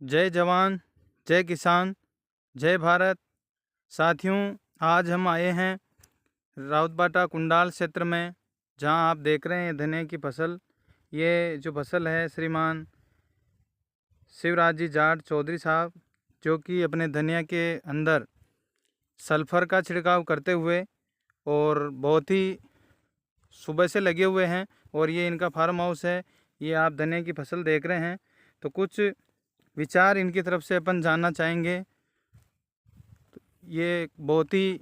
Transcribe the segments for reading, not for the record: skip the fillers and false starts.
जय जवान, जय किसान, जय भारत। साथियों, आज हम आए हैं राउतबाटा कुंडाल क्षेत्र में, जहां आप देख रहे हैं धनिया की फसल। ये जो फसल है श्रीमान शिवराज जी जाट चौधरी साहब, जो कि अपने धनिया के अंदर सल्फ़र का छिड़काव करते हुए और बहुत ही सुबह से लगे हुए हैं। और ये इनका फार्म हाउस है। ये आप धनिया की फसल देख रहे हैं, तो कुछ विचार इनकी तरफ से अपन जानना चाहेंगे। ये बहुत ही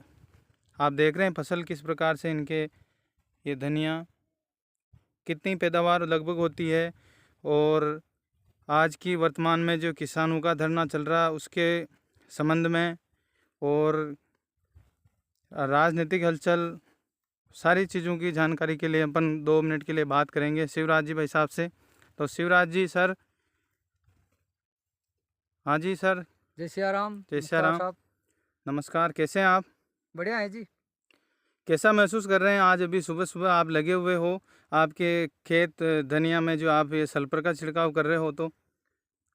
आप देख रहे हैं फसल किस प्रकार से इनके, ये धनिया कितनी पैदावार लगभग होती है। और आज की वर्तमान में जो किसानों का धरना चल रहा है उसके संबंध में, और राजनीतिक हलचल, सारी चीज़ों की जानकारी के लिए अपन 2 मिनट के लिए बात करेंगे शिवराज जी भाई साहब से। तो शिवराज जी सर। हाँ जी सर। जय सिया राम। जय सिया नमस्कार राम। साहब। नमस्कार, कैसे हैं आप? बढ़िया है जी। कैसा महसूस कर रहे हैं आज? अभी सुबह सुबह आप लगे हुए हो आपके खेत धनिया में, जो आप ये सल्फर का छिड़काव कर रहे हो। तो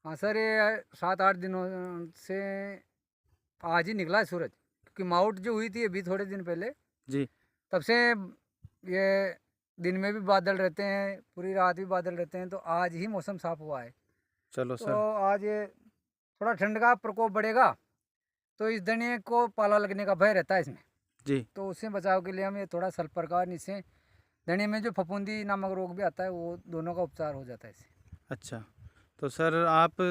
हाँ सर, ये 7-8 दिनों से आज ही निकला है सूरज, क्योंकि माउट जो हुई थी अभी थोड़े दिन पहले, जी। तब से ये दिन में भी बादल रहते हैं, पूरी रात भी बादल रहते हैं, तो आज ही मौसम साफ हुआ है। चलो तो सर। आज ये थोड़ा ठंड का प्रकोप बढ़ेगा, तो इस धनिया को पाला लगने का भय रहता है इसमें। जी। तो उससे बचाव के लिए हम ये थोड़ा सल्फर का, इससे धनिया में जो फफूंदी नामक रोग भी आता है, वो दोनों का उपचार हो जाता है इससे। अच्छा, तो सर आप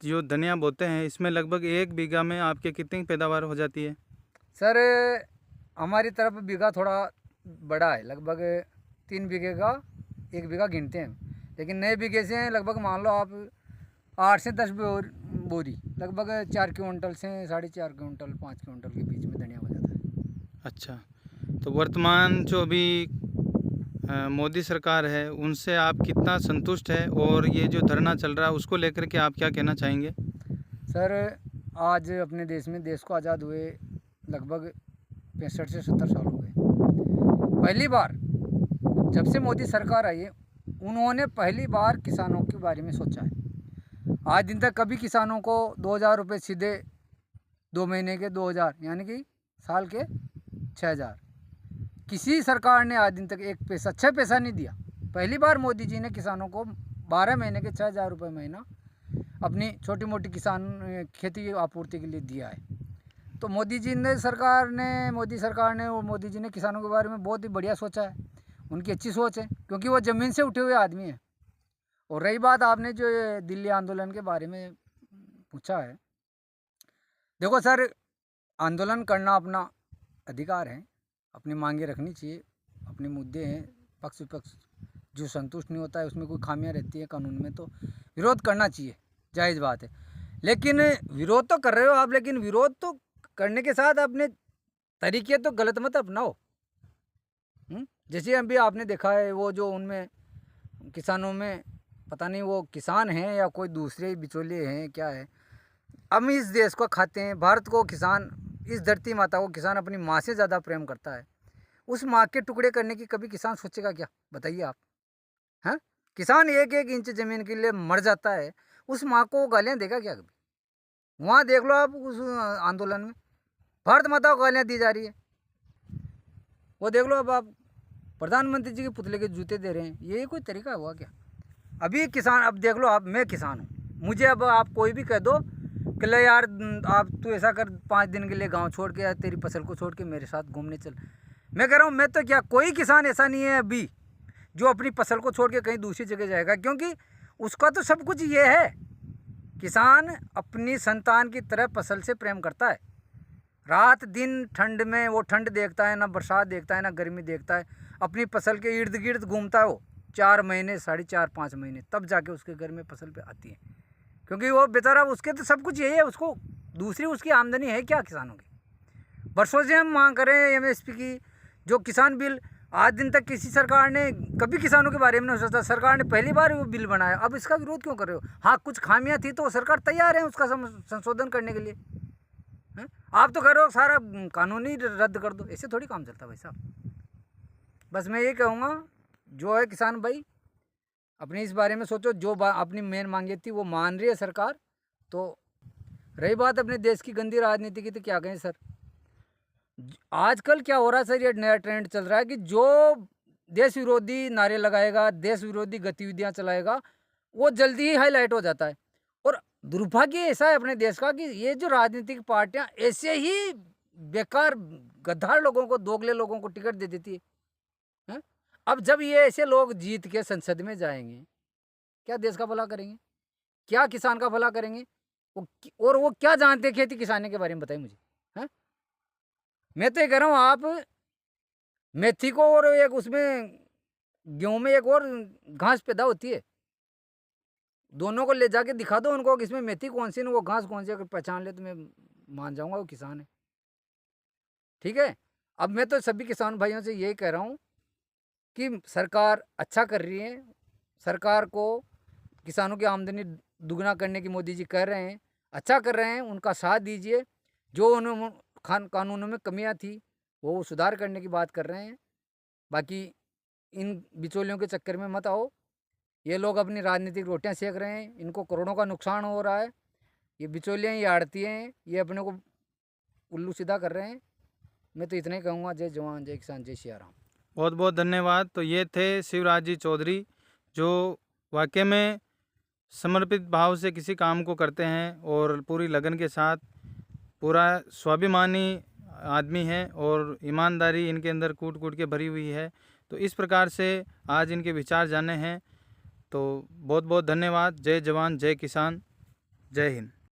जो धनिया बोते हैं इसमें लगभग 1 बीघा में आपके कितनी पैदावार हो जाती है? सर, हमारी तरफ बीघा थोड़ा बड़ा है, लगभग 3 बीघे का 1 बीघा गिनते हैं, लेकिन नए बीघे से लगभग मान लो आप 8 से 10 बोरी, लगभग 4 क्विंटल से 4.5 क्विंटल 5 क्विंटल के बीच में धनिया हो जाता है। अच्छा, तो वर्तमान जो अभी मोदी सरकार है उनसे आप कितना संतुष्ट है, और ये जो धरना चल रहा है उसको लेकर के आप क्या कहना चाहेंगे? सर, आज अपने देश को आज़ाद हुए लगभग 65 से 70 साल हो गए। पहली बार जब से मोदी सरकार आई है, उन्होंने पहली बार किसानों के बारे में सोचा है। आज दिन तक कभी किसानों को 2,000 रुपये सीधे 2 महीने के 2,000, यानी कि साल के 6,000, किसी सरकार ने आज दिन तक एक पैसा 6 पैसा नहीं दिया। पहली बार मोदी जी ने किसानों को 12 महीने के 6,000 रुपये महीना अपनी छोटी मोटी किसान खेती की आपूर्ति के लिए दिया है। तो मोदी सरकार ने और मोदी जी ने किसानों के बारे में बहुत ही बढ़िया सोचा है। उनकी अच्छी सोच है, क्योंकि वो ज़मीन से उठे हुए आदमी हैं। और रही बात आपने जो ये दिल्ली आंदोलन के बारे में पूछा है, देखो सर, आंदोलन करना अपना अधिकार है, अपनी मांगे रखनी चाहिए, अपने मुद्दे हैं, पक्ष विपक्ष जो संतुष्ट नहीं होता है, उसमें कोई खामियां रहती है कानून में, तो विरोध करना चाहिए, जायज़ बात है। लेकिन विरोध तो कर रहे हो आप, लेकिन विरोध तो करने के साथ अपने तरीके तो गलत मत अपनाओ। जैसे अभी आपने देखा है, वो जो उनमें किसानों में पता नहीं वो किसान हैं या कोई दूसरे बिचौलिए हैं क्या है, हम इस देश को खाते हैं, भारत को किसान, इस धरती माता को किसान अपनी माँ से ज़्यादा प्रेम करता है। उस माँ के टुकड़े करने की कभी किसान सोचेगा क्या? बताइए आप। हैं? किसान 1-1 इंच ज़मीन के लिए मर जाता है, उस माँ को गालियाँ देगा क्या कभी? वहाँ देख लो आप, उस आंदोलन में भारत माता को गालियाँ दी जा रही है। वो देख लो, अब आप प्रधानमंत्री जी के पुतले के जूते दे रहे हैं, ये कोई तरीका हुआ क्या? अभी किसान, अब देख लो आप, मैं किसान हूँ, मुझे अब आप कोई भी कह दो कि ले यार, आप तू ऐसा कर, 5 दिन के लिए गांव छोड़ के या तेरी फसल को छोड़ के मेरे साथ घूमने चल, मैं कह रहा हूँ, मैं तो क्या, कोई किसान ऐसा नहीं है अभी जो अपनी फसल को छोड़ के कहीं दूसरी जगह जाएगा, क्योंकि उसका तो सब कुछ ये है। किसान अपनी संतान की तरह फसल से प्रेम करता है। रात दिन ठंड में वो ठंड देखता है, ना बरसात देखता है, ना गर्मी देखता है, अपनी फसल के इर्द गिर्द घूमता है वो 4 महीने, 4.5-5 महीने, तब जाके उसके घर में फसल पे आती है। क्योंकि वो बेचारा, उसके तो सब कुछ यही है, उसको दूसरी उसकी आमदनी है क्या किसानों की? बरसों से हम मांग कर रहे हैं एमएसपी की, जो किसान बिल, आज दिन तक किसी सरकार ने कभी किसानों के बारे में नहीं सोचा। सरकार ने पहली बार वो बिल बनाया, अब इसका विरोध क्यों कर रहे हो? हाँ, कुछ खामियां थी तो सरकार तैयार है उसका संशोधन करने के लिए। हैं? आप तो कह रहे हो सारा कानूनी रद्द कर दो, ऐसे थोड़ी काम चलता भाई साहब। बस मैं ये कहूँगा, जो है किसान भाई, अपनी इस बारे में सोचो, जो अपनी मेन मांगे थी वो मान रही है सरकार, तो रही बात अपने देश की गंदी राजनीति की, तो क्या कहें सर। आजकल क्या हो रहा है सर, ये नया ट्रेंड चल रहा है कि जो देश विरोधी नारे लगाएगा, देश विरोधी गतिविधियां चलाएगा, वो जल्दी ही हाईलाइट हो जाता है। और दुर्भाग्य ऐसा है अपने देश का कि ये जो राजनीतिक पार्टियां ऐसे ही बेकार गद्दार लोगों को, दोगले लोगों को टिकट दे देती है। अब जब ये ऐसे लोग जीत के संसद में जाएंगे, क्या देश का भला करेंगे, क्या किसान का भला करेंगे? और वो क्या जानते हैं खेती किसानी के बारे में, बताइए मुझे। है मैं तो ये कह रहा हूँ, आप मेथी को और एक उसमें गेहूं में एक और घास पैदा होती है, दोनों को ले जाके दिखा दो उनको कि इसमें मेथी कौन सी है, वो घास कौन सी है, अगर पहचान ले तो मैं मान जाऊंगा वो किसान है। ठीक है। अब मैं तो सभी किसान भाइयों से यही कह रहा हूँ कि सरकार अच्छा कर रही है, सरकार को किसानों की आमदनी दुगना करने की मोदी जी कह रहे हैं, अच्छा कर रहे हैं, उनका साथ दीजिए। जो उन्होंने कानूनों में कमियां थी वो सुधार करने की बात कर रहे हैं। बाकी इन बिचौलियों के चक्कर में मत आओ, ये लोग अपनी राजनीतिक रोटियां सेक रहे हैं, इनको करोड़ों का नुकसान हो रहा है। ये बिचौलियाँ, ये आड़ती हैं, ये अपने को उल्लू सीधा कर रहे हैं। मैं तो इतना ही कहूँगा, जय जवान जय किसान जय सिया राम। बहुत बहुत धन्यवाद। तो ये थे शिवराज जी चौधरी, जो वाकई में समर्पित भाव से किसी काम को करते हैं और पूरी लगन के साथ, पूरा स्वाभिमानी आदमी है और ईमानदारी इनके अंदर कूट कूट के भरी हुई है। तो इस प्रकार से आज इनके विचार जाने हैं। तो बहुत बहुत धन्यवाद। जय जवान जय किसान, जय हिंद।